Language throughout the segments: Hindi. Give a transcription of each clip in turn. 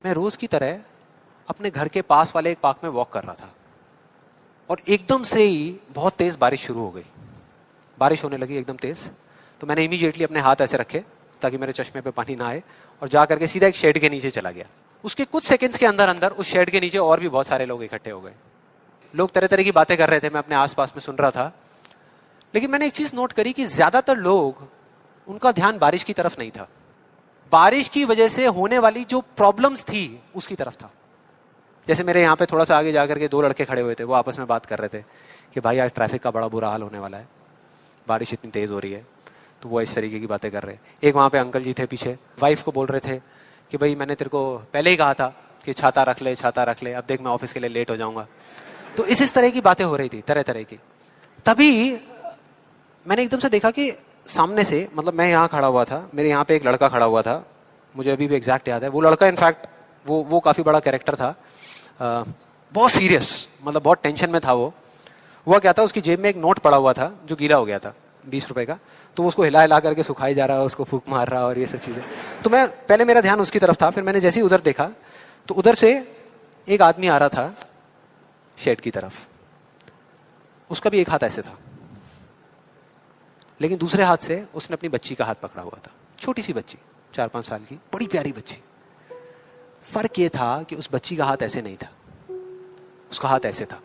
मैं रोज की तरह अपने घर के पास वाले एक पार्क में वॉक कर रहा था और एकदम से ही बहुत तेज बारिश शुरू हो गई। बारिश होने लगी एकदम तेज। तो मैंने इमीडिएटली अपने हाथ ऐसे रखे ताकि मेरे चश्मे पे पानी ना आए और जा करके सीधा एक शेड के नीचे चला गया। उसके कुछ सेकंड्स के अंदर अंदर उस शेड के नीचे और भी बहुत सारे लोग इकट्ठे हो गए। लोग तरह तरह की बातें कर रहे थे, मैं अपने आसपास में सुन रहा था। लेकिन मैंने एक चीज नोट करी कि ज्यादातर लोग, उनका ध्यान बारिश की तरफ नहीं था, बारिश की वजह से होने वाली जो प्रॉब्लम्स थी उसकी तरफ था। जैसे मेरे यहाँ पे थोड़ा सा आगे जाकर के दो लड़के खड़े हुए थे, वो आपस में बात कर रहे थे कि भाई आज ट्रैफिक का बड़ा बुरा हाल होने वाला है, बारिश इतनी तेज हो रही है। तो वो इस तरीके की बातें कर रहे हैं। एक वहां पे अंकल जी थे पीछे, वाइफ को बोल रहे थे कि भाई मैंने तेरे को पहले ही कहा था कि छाता रख ले, छाता रख ले, अब देख मैं ऑफिस के लिए लेट हो जाऊंगा। तो इस तरह की बातें हो रही थी, तरह तरह की। तभी मैंने एकदम से देखा कि सामने से, मतलब मैं यहाँ खड़ा हुआ था, मेरे यहाँ पे एक लड़का खड़ा हुआ था, मुझे अभी भी एग्जैक्ट याद है। वो लड़का इनफैक्ट वो काफी बड़ा कैरेक्टर था, बहुत सीरियस, मतलब बहुत टेंशन में था वो। हुआ क्या था, उसकी जेब में एक नोट पड़ा हुआ था जो गीला हो गया था, 20 रुपए का। तो वो उसको हिला हिला करके सुखाई जा रहा है, उसको फूंक मार रहा और ये सब चीजें। तो मैं पहले, मेरा ध्यान उसकी तरफ था, फिर मैंने जैसे ही उधर देखा तो उधर से एक आदमी आ रहा था शेड की तरफ। उसका भी एक हाथ ऐसे था, लेकिन दूसरे हाथ से उसने अपनी बच्ची का हाथ पकड़ा हुआ था। छोटी सी बच्ची, 4-5 साल की, बड़ी प्यारी बच्ची। फर्क ये था कि उस बच्ची का हाथ ऐसे नहीं था, उसका हाथ ऐसे था,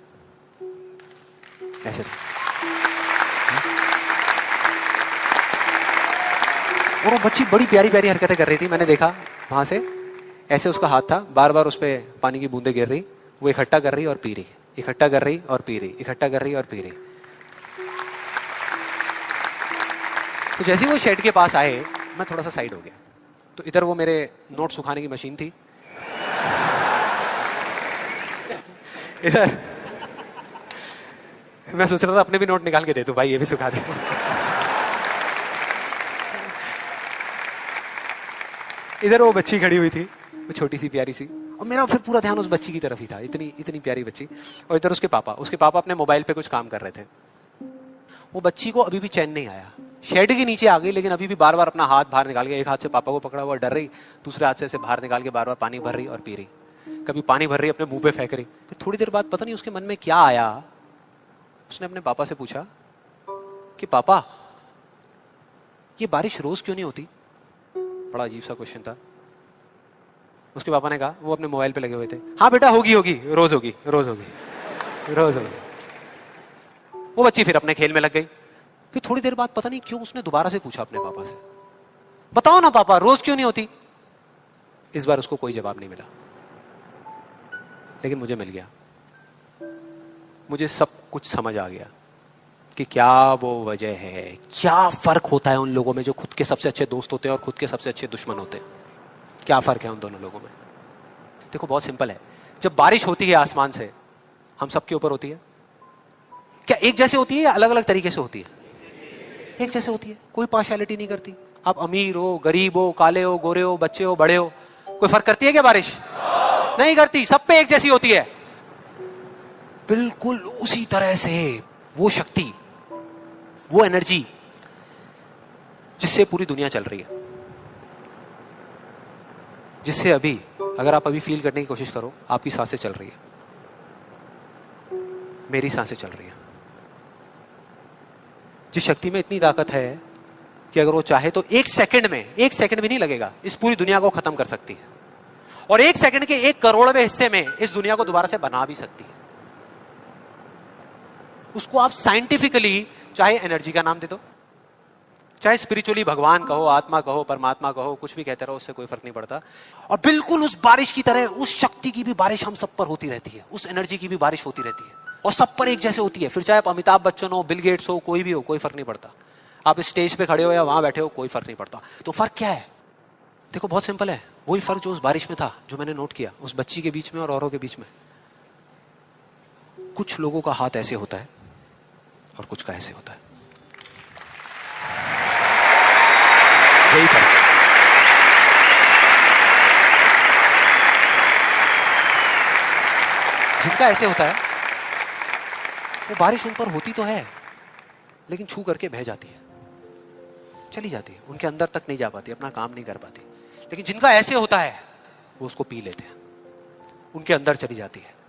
ऐसे था। और वो बच्ची बड़ी प्यारी प्यारी हरकतें कर रही थी। मैंने देखा वहां से, ऐसे उसका हाथ था, बार बार उस पर पानी की बूंदें गिर रही, वो इकट्ठा कर रही और पी रही, इकट्ठा कर रही और पी रही, इकट्ठा कर रही और पी रही। तो जैसे ही वो शेड के पास आए, मैं थोड़ा सा साइड हो गया। तो इधर वो मेरे नोट सुखाने की मशीन थी, इधर मैं सोच रहा था अपने भी नोट निकाल के दे दूं, भाई ये भी सुखा दे। इधर वो बच्ची खड़ी हुई थी, वो छोटी सी प्यारी सी, और मेरा फिर पूरा ध्यान उस बच्ची की तरफ ही था, इतनी इतनी प्यारी बच्ची। और इधर उसके पापा अपने मोबाइल पे कुछ काम कर रहे थे। वो बच्ची को अभी भी चैन नहीं आया, शेड के नीचे आ गई, लेकिन अभी भी बार बार अपना हाथ बाहर निकाल के, एक हाथ से पापा को पकड़ा हुआ डर रही, दूसरे हाथ से ऐसे बाहर निकाल के बार बार पानी भर रही और पी रही। कभी पानी भर रही, अपने मुंह पे फेंक रही। फिर थोड़ी देर बाद पता नहीं उसके मन में क्या आया, उसने अपने पापा से पूछा कि पापा, ये बारिश रोज क्यों नहीं होती? बड़ा अजीब सा क्वेश्चन था। उसके पापा ने कहा, वो अपने मोबाइल पे लगे हुए थे, हाँ बेटा होगी होगी, रोज होगी, रोज होगी, रोज होगी। वो बच्ची फिर अपने खेल में लग गई। फिर थोड़ी देर बाद पता नहीं क्यों उसने दोबारा से पूछा अपने पापा से, बताओ ना पापा, रोज क्यों नहीं होती? इस बार उसको कोई जवाब नहीं मिला, लेकिन मुझे मिल गया। मुझे सब कुछ समझ आ गया कि क्या वो वजह है, क्या फर्क होता है उन लोगों में जो खुद के सबसे अच्छे दोस्त होते हैं और खुद के सबसे अच्छे दुश्मन होते हैं। क्या फर्क है उन दोनों लोगों में? देखो बहुत सिंपल है। जब बारिश होती है आसमान से, हम सबके ऊपर होती है, क्या एक जैसे होती है या अलग अलग तरीके से होती है? एक जैसे होती है, कोई पार्शियलिटी नहीं करती। आप अमीर हो, गरीब हो, काले हो, गोरे हो, बच्चे हो, बड़े हो, कोई फर्क करती है क्या बारिश? नहीं करती, सब पे एक जैसी होती है। बिल्कुल उसी तरह से वो शक्ति, वो एनर्जी जिससे पूरी दुनिया चल रही है, जिससे अभी, अगर आप अभी फील करने की कोशिश करो, आपकी सांसें चल रही है, मेरी सांसें चल रही है। जिस शक्ति में इतनी ताकत है कि अगर वो चाहे तो एक सेकंड भी नहीं लगेगा, इस पूरी दुनिया को खत्म कर सकती है, और एक सेकंड के 1 करोड़वें हिस्से में इस दुनिया को दोबारा से बना भी सकती है। उसको आप साइंटिफिकली चाहे एनर्जी का नाम दे दो, चाहे स्पिरिचुअली भगवान कहो, आत्मा कहो, परमात्मा कहो, कुछ भी कहते रहो, उससे कोई फर्क नहीं पड़ता। और बिल्कुल उस बारिश की तरह उस शक्ति की भी बारिश हम सब पर होती रहती है, उस एनर्जी की भी बारिश होती रहती है, और सब पर एक जैसे होती है। फिर चाहे आप अमिताभ बच्चन हो, बिल गेट्स हो, कोई भी हो, कोई फर्क नहीं पड़ता। आप इस स्टेज पे खड़े हो या वहां बैठे हो, कोई फर्क नहीं पड़ता। तो फर्क क्या है? देखो बहुत सिंपल है, वही फर्क जो उस बारिश में था, जो मैंने नोट किया उस बच्ची के बीच में और औरों के बीच में। कुछ लोगों का हाथ ऐसे होता है और कुछ का ऐसे होता है, यही फर्क है। जिनका ऐसे होता है, वो बारिश उन पर होती तो है, लेकिन छू करके बह जाती है, चली जाती है, उनके अंदर तक नहीं जा पाती, अपना काम नहीं कर पाती। लेकिन जिनका ऐसे होता है, वो उसको पी लेते हैं, उनके अंदर चली जाती है।